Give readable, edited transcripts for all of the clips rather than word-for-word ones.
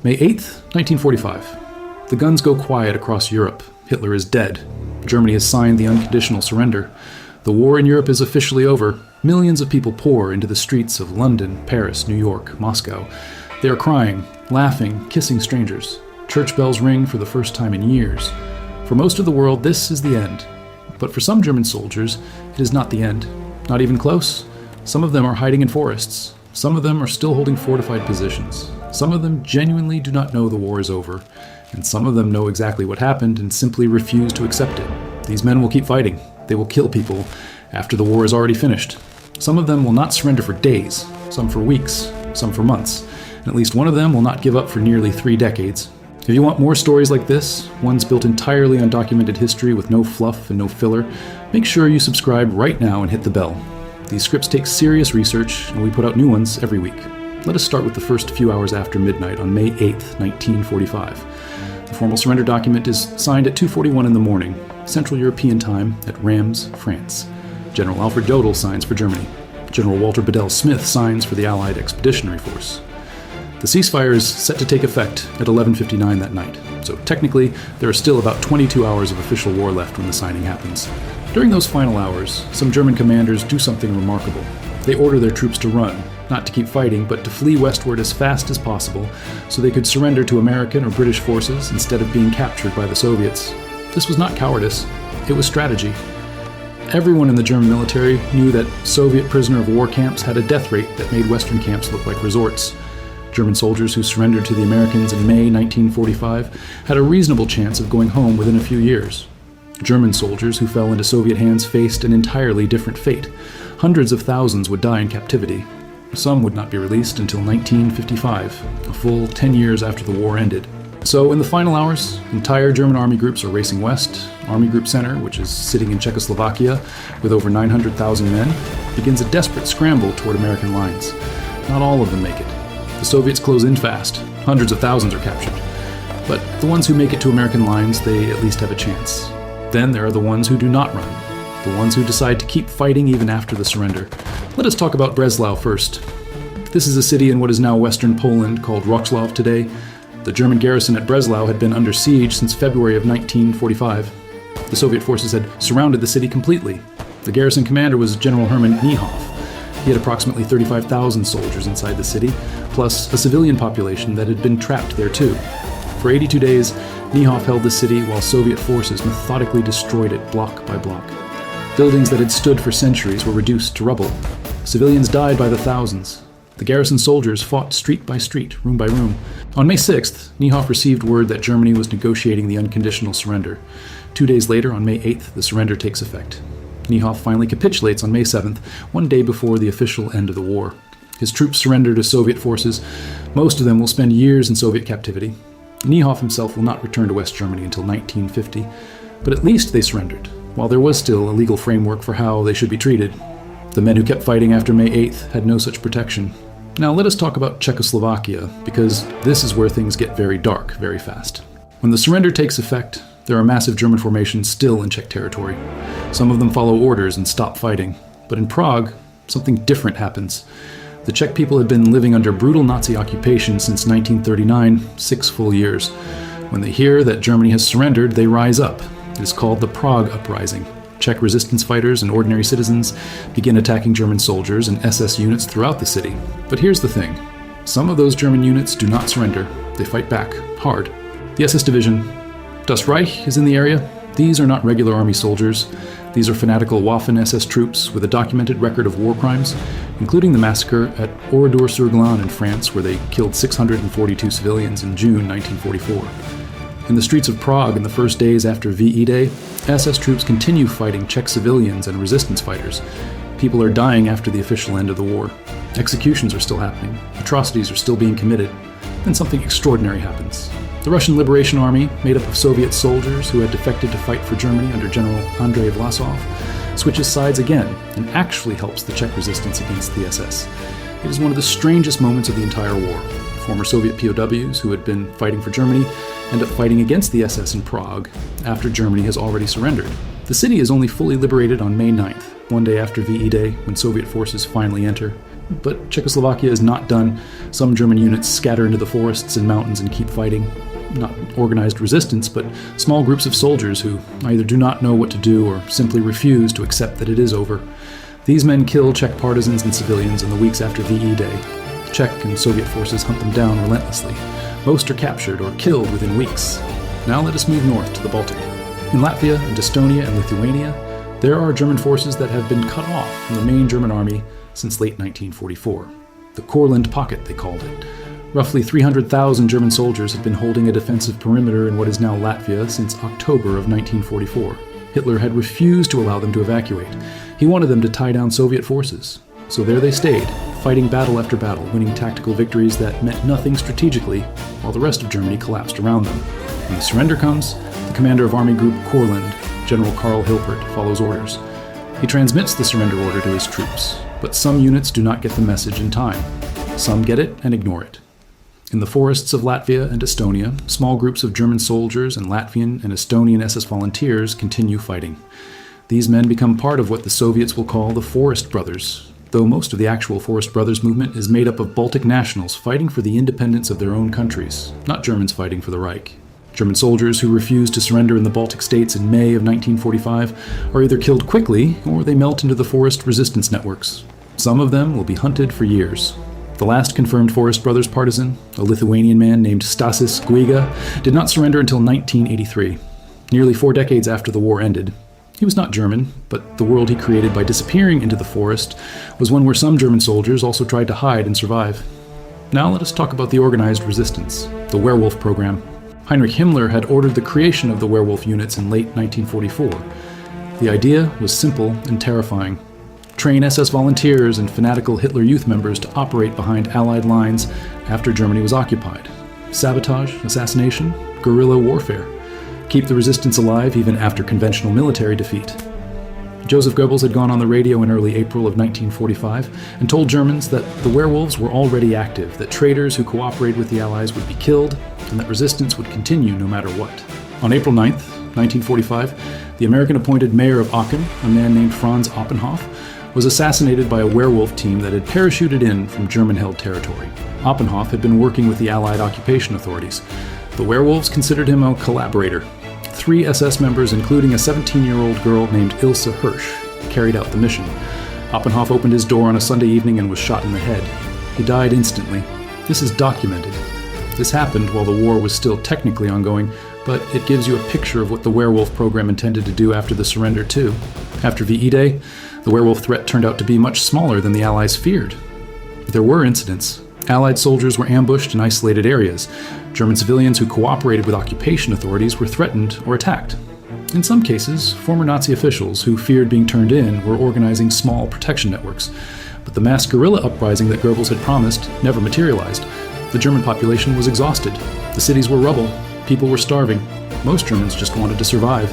May 8th, 1945. The guns go quiet across Europe. Hitler is dead. Germany has signed the unconditional surrender. The war in Europe is officially over. Millions of people pour into the streets of London, Paris, New York, Moscow. They are crying, laughing, kissing strangers. Church bells ring for the first time in years. For most of the world, this is the end. But for some German soldiers, it is not the end. Not even close. Some of them are hiding in forests. Some of them are still holding fortified positions. Some of them genuinely do not know the war is over. And some of them know exactly what happened and simply refuse to accept it. These men will keep fighting. They will kill people after the war is already finished. Some of them will not surrender for days, some for weeks, some for months. And at least one of them will not give up for nearly 3 decades. If you want more stories like this, ones built entirely on documented history with no fluff and no filler, make sure you subscribe right now and hit the bell. These scripts take serious research, and we put out new ones every week. Let us start with the first few hours after midnight on May 8th, 1945. The formal surrender document is signed at 2:41 in the morning, Central European time at Reims, France. General Alfred Jodl signs for Germany. General Walter Bedell Smith signs for the Allied Expeditionary Force. The ceasefire is set to take effect at 11:59 that night, so technically there are still about 22 hours of official war left when the signing happens. During those final hours, some German commanders do something remarkable. They order their troops to run, not to keep fighting, but to flee westward as fast as possible so they could surrender to American or British forces instead of being captured by the Soviets. This was not cowardice, it was strategy. Everyone in the German military knew that Soviet prisoner of war camps had a death rate that made Western camps look like resorts. German soldiers who surrendered to the Americans in May 1945 had a reasonable chance of going home within a few years. German soldiers who fell into Soviet hands faced an entirely different fate. Hundreds of thousands would die in captivity. Some would not be released until 1955, a full 10 years after the war ended. So in the final hours, entire German army groups are racing west. Army Group Center, which is sitting in Czechoslovakia with over 900,000 men, begins a desperate scramble toward American lines. Not all of them make it. The Soviets close in fast. Hundreds of thousands are captured. But the ones who make it to American lines, they at least have a chance. Then there are the ones who do not run. The ones who decide to keep fighting even after the surrender. Let us talk about Breslau first. This is a city in what is now western Poland called Wrocław today. The German garrison at Breslau had been under siege since February of 1945. The Soviet forces had surrounded the city completely. The garrison commander was General Hermann Niehoff. He had approximately 35,000 soldiers inside the city, plus a civilian population that had been trapped there too. For 82 days, Niehoff held the city while Soviet forces methodically destroyed it block by block. Buildings that had stood for centuries were reduced to rubble. Civilians died by the thousands. The garrison soldiers fought street by street, room by room. On May 6th, Niehoff received word that Germany was negotiating the unconditional surrender. 2 days later, on May 8th, the surrender takes effect. Niehoff finally capitulates on May 7th, 1 day before the official end of the war. His troops surrender to Soviet forces. Most of them will spend years in Soviet captivity. Niehoff himself will not return to West Germany until 1950, but at least they surrendered, while there was still a legal framework for how they should be treated. The men who kept fighting after May 8th had no such protection. Now let us talk about Czechoslovakia, because this is where things get very dark very fast. When the surrender takes effect, there are massive German formations still in Czech territory. Some of them follow orders and stop fighting. But in Prague, something different happens. The Czech people had been living under brutal Nazi occupation since 1939, 6 full years. When they hear that Germany has surrendered, they rise up. It is called the Prague Uprising. Czech resistance fighters and ordinary citizens begin attacking German soldiers and SS units throughout the city. But here's the thing. Some of those German units do not surrender. They fight back, hard. The SS division, Das Reich, is in the area. These are not regular army soldiers. These are fanatical Waffen-SS troops with a documented record of war crimes, including the massacre at Oradour-sur-Glane in France, where they killed 642 civilians in June 1944. In the streets of Prague in the first days after VE Day, SS troops continue fighting Czech civilians and resistance fighters. People are dying after the official end of the war. Executions are still happening. Atrocities are still being committed. Then something extraordinary happens. The Russian Liberation Army, made up of Soviet soldiers who had defected to fight for Germany under General Andrei Vlasov, switches sides again and actually helps the Czech resistance against the SS. It is one of the strangest moments of the entire war. Former Soviet POWs who had been fighting for Germany end up fighting against the SS in Prague after Germany has already surrendered. The city is only fully liberated on May 9th, 1 day after VE Day, when Soviet forces finally enter. But Czechoslovakia is not done. Some German units scatter into the forests and mountains and keep fighting. Not organized resistance, but small groups of soldiers who either do not know what to do or simply refuse to accept that it is over. These men kill Czech partisans and civilians in the weeks after VE Day. Czech and Soviet forces hunt them down relentlessly. Most are captured or killed within weeks. Now let us move north to the Baltic. In Latvia and Estonia and Lithuania, there are German forces that have been cut off from the main German army since late 1944. The Courland Pocket, they called it. Roughly 300,000 German soldiers had been holding a defensive perimeter in what is now Latvia since October of 1944. Hitler had refused to allow them to evacuate. He wanted them to tie down Soviet forces. So there they stayed, fighting battle after battle, winning tactical victories that meant nothing strategically, while the rest of Germany collapsed around them. When the surrender comes, the commander of Army Group Courland, General Karl Hilpert, follows orders. He transmits the surrender order to his troops, but some units do not get the message in time. Some get it and ignore it. In the forests of Latvia and Estonia, small groups of German soldiers and Latvian and Estonian SS volunteers continue fighting. These men become part of what the Soviets will call the Forest Brothers, though most of the actual Forest Brothers movement is made up of Baltic nationals fighting for the independence of their own countries, not Germans fighting for the Reich. German soldiers who refuse to surrender in the Baltic states in May of 1945 are either killed quickly or they melt into the forest resistance networks. Some of them will be hunted for years. The last confirmed Forest Brothers partisan, a Lithuanian man named Stasys Guiga, did not surrender until 1983, nearly 4 decades after the war ended. He was not German, but the world he created by disappearing into the forest was one where some German soldiers also tried to hide and survive. Now let us talk about the organized resistance, the Werwolf program. Heinrich Himmler had ordered the creation of the Werwolf units in late 1944. The idea was simple and terrifying. Train SS volunteers and fanatical Hitler Youth members to operate behind Allied lines after Germany was occupied. Sabotage, assassination, guerrilla warfare. Keep the resistance alive even after conventional military defeat. Joseph Goebbels had gone on the radio in early April of 1945 and told Germans that the werewolves were already active, that traitors who cooperated with the Allies would be killed, and that resistance would continue no matter what. On April 9th, 1945, the American-appointed mayor of Aachen, a man named Franz Oppenhoff, was assassinated by a werewolf team that had parachuted in from German-held territory. Oppenhoff had been working with the Allied occupation authorities. The werewolves considered him a collaborator. 3 SS members, including a 17-year-old girl named Ilse Hirsch, carried out the mission. Oppenhoff opened his door on a Sunday evening and was shot in the head. He died instantly. This is documented. This happened while the war was still technically ongoing, but it gives you a picture of what the werewolf program intended to do after the surrender, too. After VE Day, the werewolf threat turned out to be much smaller than the Allies feared. There were incidents. Allied soldiers were ambushed in isolated areas. German civilians who cooperated with occupation authorities were threatened or attacked. In some cases, former Nazi officials who feared being turned in were organizing small protection networks. But the mass guerrilla uprising that Goebbels had promised never materialized. The German population was exhausted. The cities were rubble. People were starving. Most Germans just wanted to survive.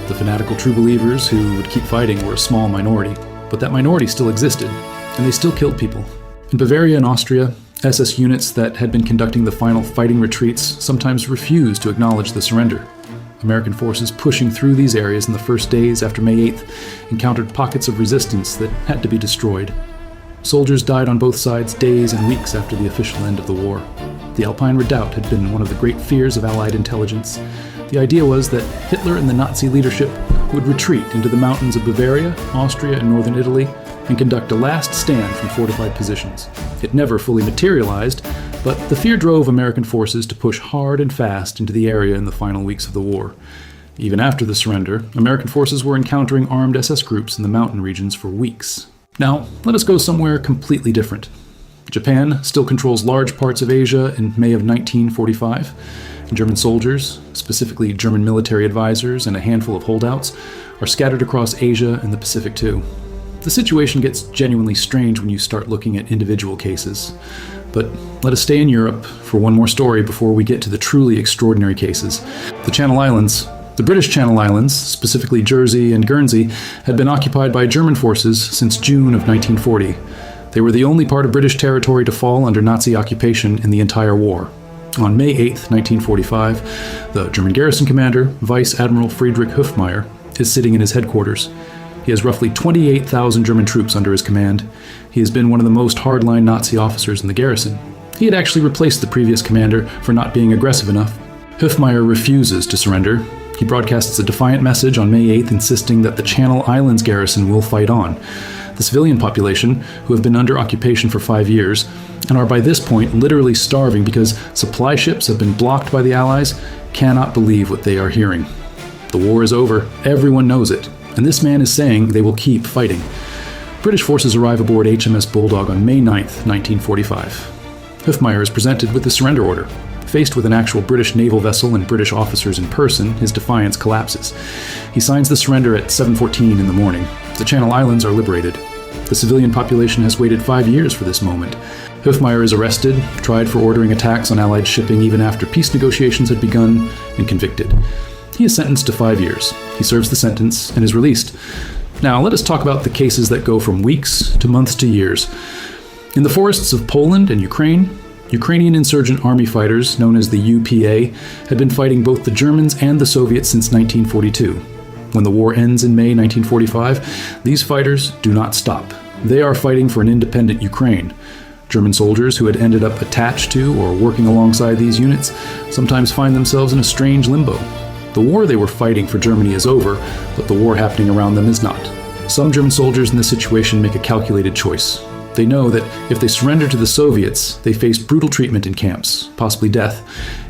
The fanatical true believers who would keep fighting were a small minority. But that minority still existed, and they still killed people. In Bavaria and Austria, SS units that had been conducting the final fighting retreats sometimes refused to acknowledge the surrender. American forces pushing through these areas in the first days after May 8th encountered pockets of resistance that had to be destroyed. Soldiers died on both sides days and weeks after the official end of the war. The Alpine Redoubt had been one of the great fears of Allied intelligence. The idea was that Hitler and the Nazi leadership would retreat into the mountains of Bavaria, Austria, and northern Italy and conduct a last stand from fortified positions. It never fully materialized, but the fear drove American forces to push hard and fast into the area in the final weeks of the war. Even after the surrender, American forces were encountering armed SS groups in the mountain regions for weeks. Now, let us go somewhere completely different. Japan still controls large parts of Asia in May of 1945. German soldiers, specifically German military advisors and a handful of holdouts, are scattered across Asia and the Pacific too. The situation gets genuinely strange when you start looking at individual cases. But let us stay in Europe for one more story before we get to the truly extraordinary cases. The Channel Islands. The British Channel Islands, specifically Jersey and Guernsey, had been occupied by German forces since June of 1940. They were the only part of British territory to fall under Nazi occupation in the entire war. On May 8, 1945, the German garrison commander, Vice Admiral Friedrich Hofmeier, is sitting in his headquarters. He has roughly 28,000 German troops under his command. He has been one of the most hardline Nazi officers in the garrison. He had actually replaced the previous commander for not being aggressive enough. Hofmeyr refuses to surrender. He broadcasts a defiant message on May 8th insisting that the Channel Islands garrison will fight on. The civilian population, who have been under occupation for 5 years, and are by this point literally starving because supply ships have been blocked by the Allies, cannot believe what they are hearing. The war is over, everyone knows it, and this man is saying they will keep fighting. British forces arrive aboard HMS Bulldog on May 9th, 1945. Hofmeyr is presented with the surrender order. Faced with an actual British naval vessel and British officers in person, his defiance collapses. He signs the surrender at 7:14 in the morning. The Channel Islands are liberated. The civilian population has waited 5 years for this moment. Hofmeyr is arrested, tried for ordering attacks on Allied shipping even after peace negotiations had begun, and convicted. He is sentenced to 5 years. He serves the sentence and is released. Now, let us talk about the cases that go from weeks to months to years. In the forests of Poland and Ukraine, Ukrainian insurgent army fighters, known as the UPA, had been fighting both the Germans and the Soviets since 1942. When the war ends in May 1945, these fighters do not stop. They are fighting for an independent Ukraine. German soldiers who had ended up attached to or working alongside these units sometimes find themselves in a strange limbo. The war they were fighting for Germany is over, but the war happening around them is not. Some German soldiers in this situation make a calculated choice. They know that if they surrender to the Soviets, they face brutal treatment in camps, possibly death.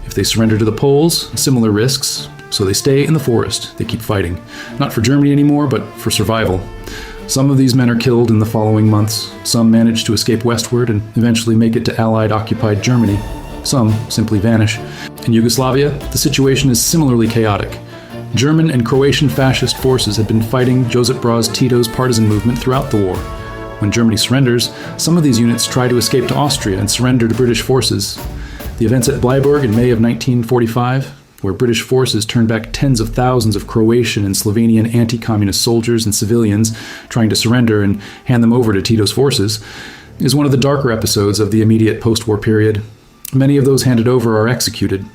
If they surrender to the Poles, similar risks, so they stay in the forest. They keep fighting. Not for Germany anymore, but for survival. Some of these men are killed in the following months. Some manage to escape westward and eventually make it to Allied-occupied Germany. Some simply vanish. In Yugoslavia, the situation is similarly chaotic. German and Croatian fascist forces had been fighting Josip Broz Tito's partisan movement throughout the war. When Germany surrenders, some of these units try to escape to Austria and surrender to British forces. The events at Bleiburg in May of 1945, where British forces turned back tens of thousands of Croatian and Slovenian anti-communist soldiers and civilians trying to surrender and hand them over to Tito's forces, is one of the darker episodes of the immediate post-war period. Many of those handed over are executed.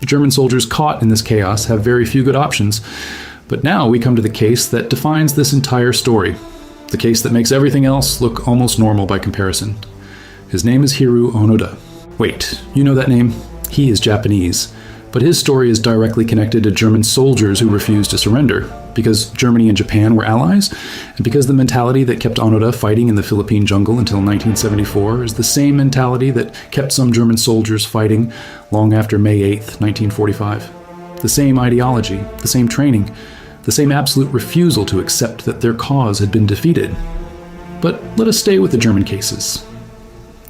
German soldiers caught in this chaos have very few good options. But now we come to the case that defines this entire story. The case that makes everything else look almost normal by comparison. His name is Hiroo Onoda. Wait, you know that name? He is Japanese. But his story is directly connected to German soldiers who refused to surrender, because Germany and Japan were allies, and because the mentality that kept Onoda fighting in the Philippine jungle until 1974 is the same mentality that kept some German soldiers fighting long after May 8th, 1945. The same ideology, the same training, the same absolute refusal to accept that their cause had been defeated. But let us stay with the German cases.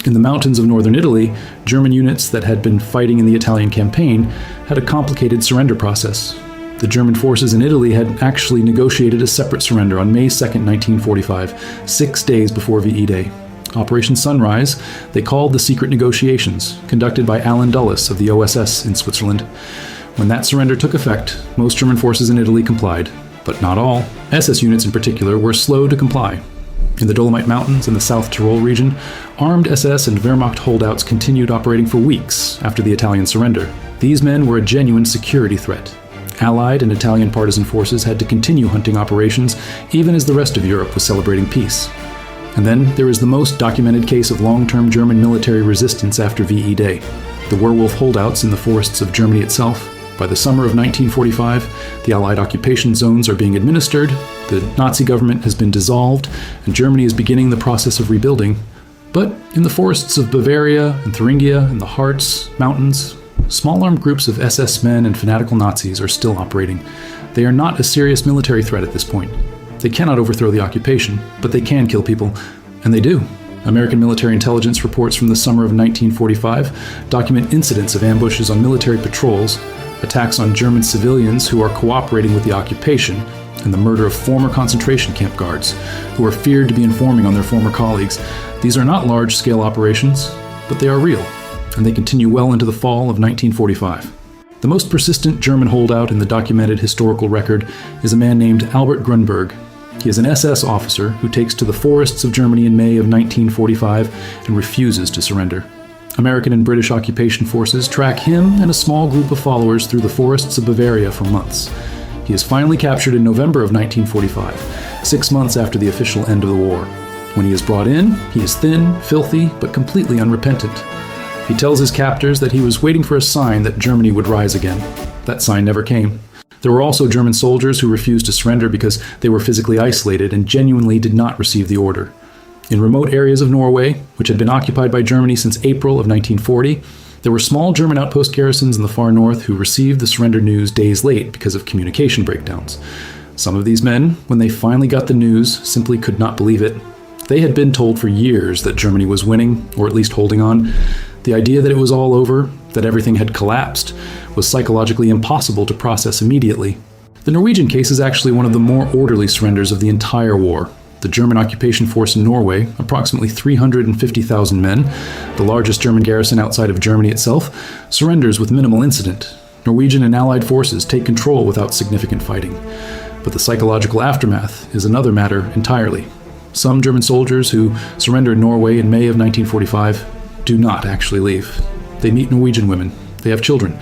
In the mountains of northern Italy, German units that had been fighting in the Italian campaign had a complicated surrender process. The German forces in Italy had actually negotiated a separate surrender on May 2, 1945, 6 days before VE Day. Operation Sunrise, they called the secret negotiations, conducted by Alan Dulles of the OSS in Switzerland. When that surrender took effect, most German forces in Italy complied, but not all. SS units in particular were slow to comply. In the Dolomite Mountains and the South Tyrol region, armed SS and Wehrmacht holdouts continued operating for weeks after the Italian surrender. These men were a genuine security threat. Allied and Italian partisan forces had to continue hunting operations even as the rest of Europe was celebrating peace. And then there is the most documented case of long-term German military resistance after VE Day, the werewolf holdouts in the forests of Germany itself. By the summer of 1945, the Allied occupation zones are being administered, the Nazi government has been dissolved, and Germany is beginning the process of rebuilding. But in the forests of Bavaria and Thuringia and the Harz Mountains, small armed groups of SS men and fanatical Nazis are still operating. They are not a serious military threat at this point. They cannot overthrow the occupation, but they can kill people, and they do. American military intelligence reports from the summer of 1945 document incidents of ambushes on military patrols, attacks on German civilians who are cooperating with the occupation, and the murder of former concentration camp guards, who are feared to be informing on their former colleagues. These are not large-scale operations, but they are real, and they continue well into the fall of 1945. The most persistent German holdout in the documented historical record is a man named Albert Grunberg. He is an SS officer who takes to the forests of Germany in May of 1945 and refuses to surrender. American and British occupation forces track him and a small group of followers through the forests of Bavaria for months. He is finally captured in November of 1945, 6 months after the official end of the war. When he is brought in, he is thin, filthy, but completely unrepentant. He tells his captors that he was waiting for a sign that Germany would rise again. That sign never came. There were also German soldiers who refused to surrender because they were physically isolated and genuinely did not receive the order. In remote areas of Norway, which had been occupied by Germany since April of 1940, there were small German outpost garrisons in the far north who received the surrender news days late because of communication breakdowns. Some of these men, when they finally got the news, simply could not believe it. They had been told for years that Germany was winning, or at least holding on. The idea that it was all over, that everything had collapsed, was psychologically impossible to process immediately. The Norwegian case is actually one of the more orderly surrenders of the entire war. The German occupation force in Norway, approximately 350,000 men, the largest German garrison outside of Germany itself, surrenders with minimal incident. Norwegian and Allied forces take control without significant fighting. But the psychological aftermath is another matter entirely. Some German soldiers who surrender in Norway in May of 1945 do not actually leave. They meet Norwegian women. They have children.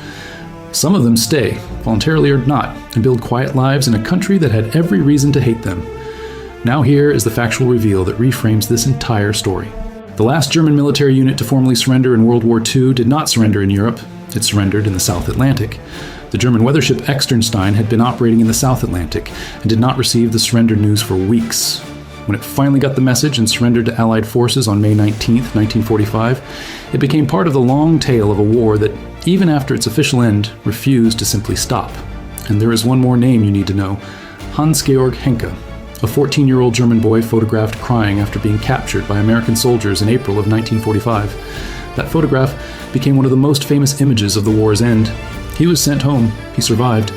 Some of them stay, voluntarily or not, and build quiet lives in a country that had every reason to hate them. Now here is the factual reveal that reframes this entire story. The last German military unit to formally surrender in World War II did not surrender in Europe. It surrendered in the South Atlantic. The German weather ship Externstein had been operating in the South Atlantic and did not receive the surrender news for weeks. When it finally got the message and surrendered to Allied forces on May 19, 1945, it became part of the long tale of a war that, even after its official end, refused to simply stop. And there is one more name you need to know: Hans-Georg Henke, a 14-year-old German boy photographed crying after being captured by American soldiers in April of 1945. That photograph became one of the most famous images of the war's end. He was sent home. He survived.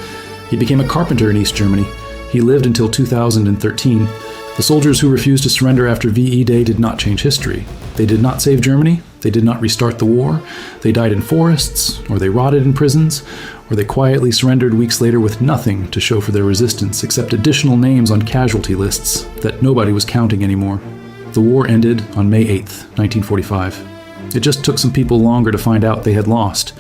He became a carpenter in East Germany. He lived until 2013. The soldiers who refused to surrender after VE Day did not change history. They did not save Germany. They did not restart the war. They died in forests, or they rotted in prisons, or they quietly surrendered weeks later with nothing to show for their resistance except additional names on casualty lists that nobody was counting anymore. The war ended on May 8th, 1945. It just took some people longer to find out they had lost.